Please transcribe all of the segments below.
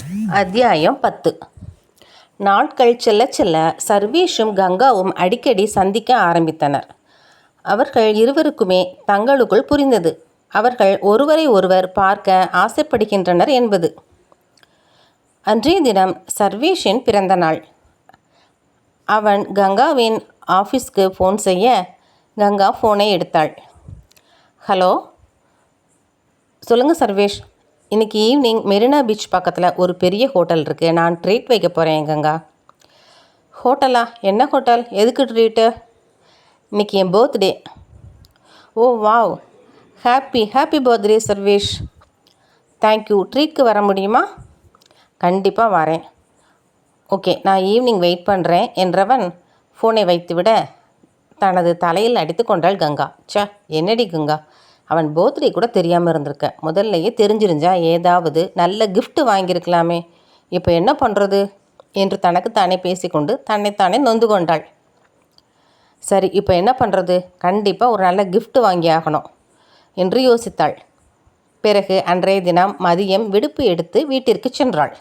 அத்தியாயம் 10. நாட்கள் செல்ல செல்ல சர்வேஷும் கங்காவும் அடிக்கடி சந்திக்க ஆரம்பித்தனர். அவர்கள் இருவருக்குமே தங்களுக்குள் புரிந்தது, அவர்கள் ஒருவரை ஒருவர் பார்க்க ஆசைப்படுகின்றனர் என்பது. அன்றைய தினம் சர்வேஷின் பிறந்த நாள். அவன் கங்காவின் ஆஃபீஸ்க்கு ஃபோன் செய்ய கங்கா ஃபோனை எடுத்தாள். ஹலோ, சொல்லுங்கள் சர்வேஷ். இன்றைக்கி ஈவினிங் மெரினா பீச் பக்கத்தில் ஒரு பெரிய ஹோட்டல் இருக்குது. நான் ட்ரீட் வைக்க போகிறேன் கங்கா. ஹோட்டலா? என்ன ஹோட்டல்? எதுக்கு ட்ரீட்டு? இன்றைக்கி என் birthday. Oh wow, happy birthday Sarvesh. Thank you. ட்ரீட்க்கு வர முடியுமா? கண்டிப்பாக வரேன். ஓகே, நான் ஈவினிங் வெயிட் பண்ணுறேன் என்றவன் ஃபோனை வைத்துவிட தனது தலையில் அடித்து கொண்டாள் கங்கா. என்னடி கங்கா, அவன் பர்த்டே கூட தெரியாமல் இருந்திருக்க. முதல்லையே தெரிஞ்சிருந்தா ஏதாவது நல்ல கிஃப்ட் வாங்கியிருக்கலாமே. இப்போ என்ன பண்ணுறது என்று தனக்குத்தானே பேசிக்கொண்டு தன்னைத்தானே நொந்து கொண்டாள். சரி, இப்போ என்ன பண்ணுறது? கண்டிப்பாக ஒரு நல்ல கிஃப்ட் வாங்கி ஆகணும் என்று யோசித்தாள். பிறகு அன்றைய தினம் மதியம் விடுப்பு எடுத்து வீட்டிற்கு சென்றாள்.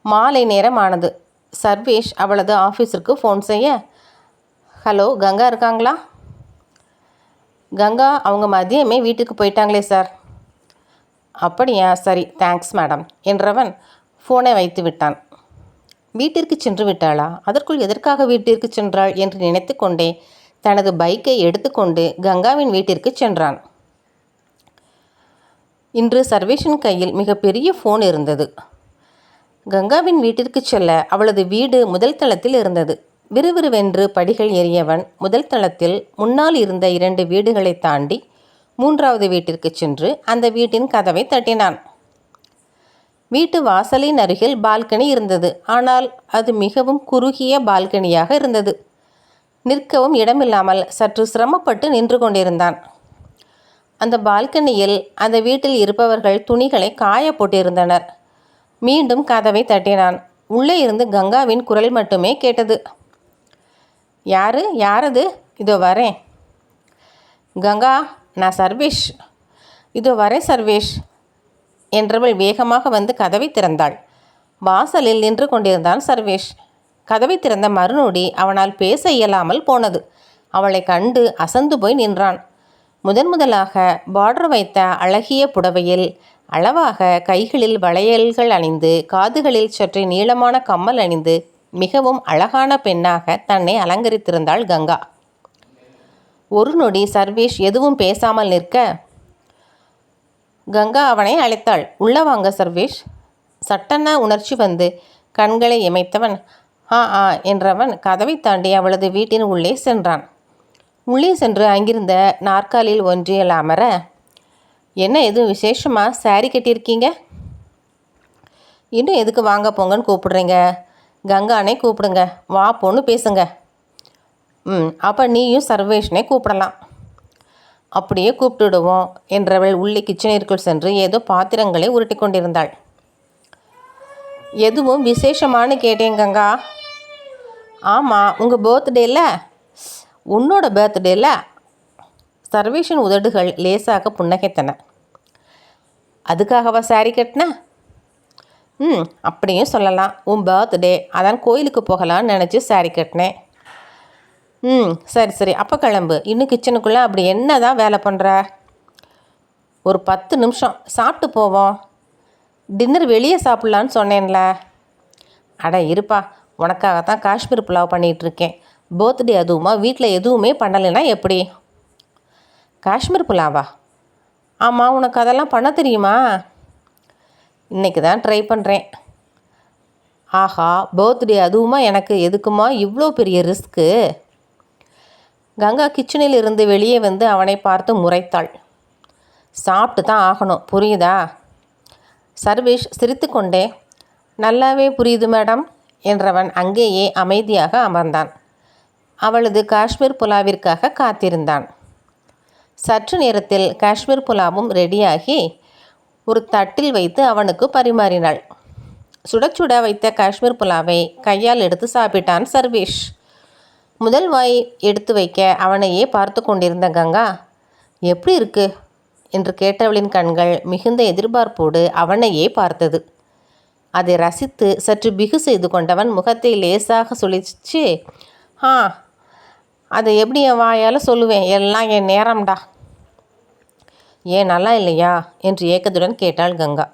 மாலை நேரம் ஆனது. சர்வேஷ் அவளது ஆஃபீஸிற்கு ஃபோன் செய்ய, ஹலோ, கங்கா இருக்காங்களா? கங்கா அவங்க மதியமே வீட்டுக்கு போயிட்டாங்களே சார். அப்படியா, சரி, தேங்க்ஸ் மேடம் என்றவன் ஃபோனை வைத்து விட்டான். வீட்டிற்கு சென்று விட்டாளா? அதற்குள் எதற்காக வீட்டிற்கு சென்றாள் என்று நினைத்து கொண்டே தனது பைக்கை எடுத்துக்கொண்டு கங்காவின் வீட்டிற்கு சென்றான். இன்று சர்வேஷின் கையில் மிகப்பெரிய ஃபோன் இருந்தது. கங்காவின் வீட்டிற்கு செல்ல அவளது வீடு முதல் தளத்தில் இருந்தது. விறுவிறுவென்று படிகள் ஏறியவன் முதல் தளத்தில் முன்னால் இருந்த 2 வீடுகளை தாண்டி 3வது வீட்டிற்கு சென்று அந்த வீட்டின் கதவை தட்டினான். வீட்டு வாசலின் அருகில் பால்கனி இருந்தது. ஆனால் அது மிகவும் குறுகிய பால்கனியாக இருந்தது. நிற்கவும் இடமில்லாமல் சற்று சிரமப்பட்டு நின்று கொண்டிருந்தான். அந்த பால்கனியில் அந்த வீட்டில் இருப்பவர்கள் துணிகளை காய போட்டிருந்தனர். மீண்டும் கதவை தட்டினான். உள்ளே இருந்து கங்காவின் குரல் மட்டுமே கேட்டது. யாரது? இதோ வரேன். கங்கா, நான் சர்வேஷ். இதோ வரேன் சர்வேஷ் என்றவள் வேகமாக வந்து கதவை திறந்தாள். வாசலில் நின்று கொண்டிருந்தான் சர்வேஷ். கதவை திறந்த மறுநொடி அவனால் பேச இயலாமல் போனது. அவளை கண்டு அசந்து போய் நின்றான். முதலாக பார்டர் வைத்த அழகிய புடவையில் அளவாக கைகளில் வளையல்கள் அணிந்து காதுகளில் சற்று நீளமான கம்மல் அணிந்து மிகவும் அழகான பெண்ணாக தன்னை அலங்கரித்திருந்தாள் கங்கா. ஒரு நொடி சர்வேஷ் எதுவும் பேசாமல் நிற்க கங்கா அவனை அழைத்தாள். உள்ள வாங்க சர்வேஷ். சட்டென உணர்ச்சி வந்து கண்களை இமைத்தவன் ஆ என்றவன் கதவை தாண்டி அவளது வீட்டின் உள்ளே சென்றான். உள்ளே சென்று அங்கிருந்த நாற்காலியில் ஒன்றில் அமர, என்ன எதுவும் விசேஷமாக சாரி கட்டியிருக்கீங்க? இன்னும் எதுக்கு வாங்க போங்கன்னு கூப்பிடுறீங்க? கங்கானே கூப்பிடுங்க, வா பொண்ணு பேசுங்க. அப்போ நீயும் சர்வேஷனே கூப்பிடலாம். அப்படியே கூப்பிட்டுடுவோம் என்றவள் உள்ளே கிச்சனிற்குள் சென்று ஏதோ பாத்திரங்களை உருட்டி கொண்டிருந்தாள். எதுவும் விசேஷமானு கேட்டேன் கங்கா. ஆமாம், உங்கள் பர்த்டேல. உன்னோட பர்த்டேல? சர்வேஷின் உதடுகள் லேசாக புன்னகைத்தன. அதுக்காகவா சாரி கட்டின? அப்படியும் சொல்லலாம். உன் பர்த்டே, அதான் கோயிலுக்கு போகலான்னு நினச்சி சாரி கட்டினேன். சரி, அப்போ கிளம்பு. இன்னும் கிச்சனுக்குள்ளே அப்படி என்ன தான் வேலை பண்ணுற? ஒரு 10 நிமிஷம் சாப்பிட்டு போவோம். டின்னர் வெளியே சாப்பிட்லான்னு சொன்னேன்ல. அட இருப்பா, உனக்காகத்தான் காஷ்மீர் புலாவ் பண்ணிகிட்ருக்கேன். பர்த்டே அதுவுமா? வீட்டில் எதுவுமே பண்ணலைன்னா எப்படி? காஷ்மீர் புலாவா? ஆமாம், உனக்கு அதெல்லாம் பண்ண தெரியுமா? இன்றைக்கி தான் ட்ரை பண்ணுறேன். ஆஹா, பர்த்டே அதுவுமா? எனக்கு எதுக்குமா இவ்வளோ பெரிய ரிஸ்க்கு? கங்கா கிச்சனில் இருந்து வெளியே வந்து அவனை பார்த்து முறைத்தாள். சாப்பிட்டு தான் ஆகணும், புரியுதா? சர்வேஷ் சிரித்து கொண்டே, நல்லாவே புரியுது மேடம் என்றவன் அங்கேயே அமைதியாக அமர்ந்தான். அவளது காஷ்மீர் புலாவிற்காக காத்திருந்தான். சற்று நேரத்தில் காஷ்மீர் புலாவும் ரெடியாகி ஒரு தட்டில் வைத்து அவனுக்கு பரிமாறினாள். சுட சுட வைத்த காஷ்மீர் புலாவை கையால் எடுத்து சாப்பிட்டான் சர்வேஷ். முதல் வாய் எடுத்து வைக்க அவனையே பார்த்து கொண்டிருந்த கங்கா, எப்படி இருக்கு என்று கேட்டவளின் கண்கள் மிகுந்த எதிர்பார்ப்போடு அவனையே பார்த்தது. அதை ரசித்து சற்று பிகு செய்து கொண்டவன் முகத்தை லேசாக சுழிச்சு, அதை எப்படி என் வாயால் சொல்லுவேன், எல்லாம் என் நேரம்டா. ஏன் நல்லா இல்லையா என்று ஏக்கத்துடன் கேட்டாள் கங்கா.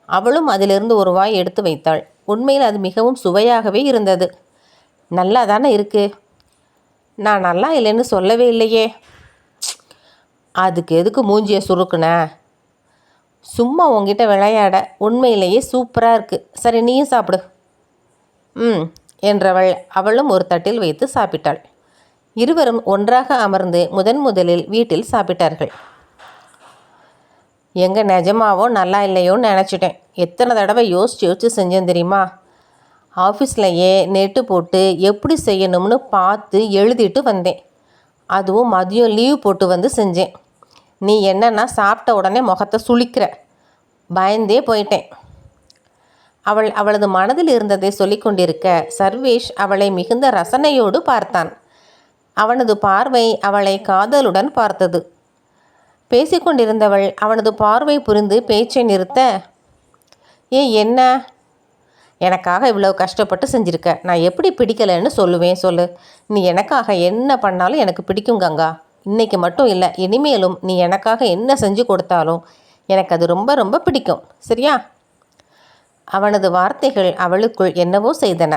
அவளும் அதிலிருந்து ஒரு வாய் எடுத்து வைத்தாள். உண்மையில் அது மிகவும் சுவையாகவே இருந்தது. நல்லா தானே இருக்கு. நான் நல்லா இல்லைன்னு சொல்லவே இல்லையே. அதுக்கு எதுக்கு மூஞ்சியை சுருக்குன? சும்மா உங்ககிட்ட விளையாட. உண்மையிலேயே சூப்பராக இருக்குது. சரி, நீயும் சாப்பிடு. என்றவள் அவளும் ஒரு தட்டில் வைத்து சாப்பிட்டாள். இருவரும் ஒன்றாக அமர்ந்து முதலில் வீட்டில் சாப்பிட்டார்கள். எங்கே நிஜமாவோ நல்லா இல்லையோன்னு நினச்சிட்டேன். எத்தனை தடவை யோசிச்சு செஞ்சேன் தெரியுமா? ஆஃபீஸ்லையே நெட்டு போட்டு எப்படி செய்யணும்னு பார்த்து எழுதிட்டு வந்தேன். அதுவும் மதியம் லீவ் போட்டு வந்து செஞ்சேன். நீ என்னன்னா சாப்பிட்ட உடனே முகத்தை சுளிக்கிற. பயந்தே போயிட்டேன். அவளது மனதில் இருந்ததை சொல்லி கொண்டிருக்க சர்வேஷ் அவளை மிகுந்த ரசனையோடு பார்த்தான். அவனது பார்வை அவளை காதலுடன் பார்த்தது. பேசிக்கொண்டிருந்தவள் அவனது பார்வை புரிந்து பேச்சை நிறுத்த, என்ன எனக்காக இவ்வளவு கஷ்டப்பட்டு செஞ்சுருக்க, நான் எப்படி பிடிக்கலைன்னு சொல்லுவேன் சொல்லு. நீ எனக்காக என்ன பண்ணாலும் எனக்கு பிடிக்கும் கங்கா. இன்றைக்கி மட்டும் இல்லை, இனிமேலும் நீ எனக்காக என்ன செஞ்சு கொடுத்தாலும் எனக்கு அது ரொம்ப ரொம்ப பிடிக்கும். சரியா? அவனது வார்த்தைகள் அவளுக்குள் என்னவோ செய்தன.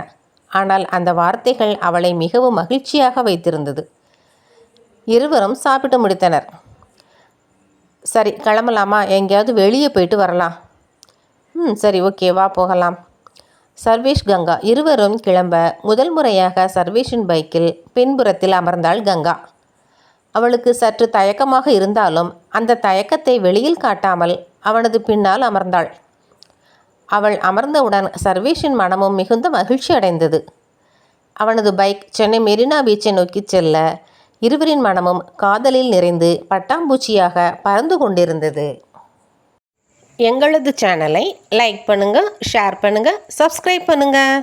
ஆனால் அந்த வார்த்தைகள் அவளை மிகவும் மகிழ்ச்சியாக வைத்திருந்தது. இருவரும் சாப்பிட்டு முடித்தனர். சரி, கிளம்பலாமா? எங்கேயாவது வெளியே போயிட்டு வரலாம். சரி, ஓகே, வா போகலாம். சர்வேஷ் கங்கா இருவரும் கிளம்ப முதல் முறையாக சர்வேஷின் பைக்கில் பின்புறத்தில் அமர்ந்தாள் கங்கா. அவளுக்கு சற்று தயக்கமாக இருந்தாலும் அந்த தயக்கத்தை வெளியில் காட்டாமல் அவனது பின்னால் அமர்ந்தாள். அவள் அமர்ந்தவுடன் சர்வேஷின் மனமும் மிகுந்த மகிழ்ச்சி அடைந்தது. அவனது பைக் சென்னை மெரினா பீச்சை நோக்கி செல்ல இருவரின் மனமும் காதலில் நிறைந்து பட்டாம்பூச்சியாக பறந்து கொண்டிருந்தது. எங்களது சேனலை லைக் பண்ணுங்கள், ஷேர் பண்ணுங்கள், சப்ஸ்கிரைப் பண்ணுங்கள்.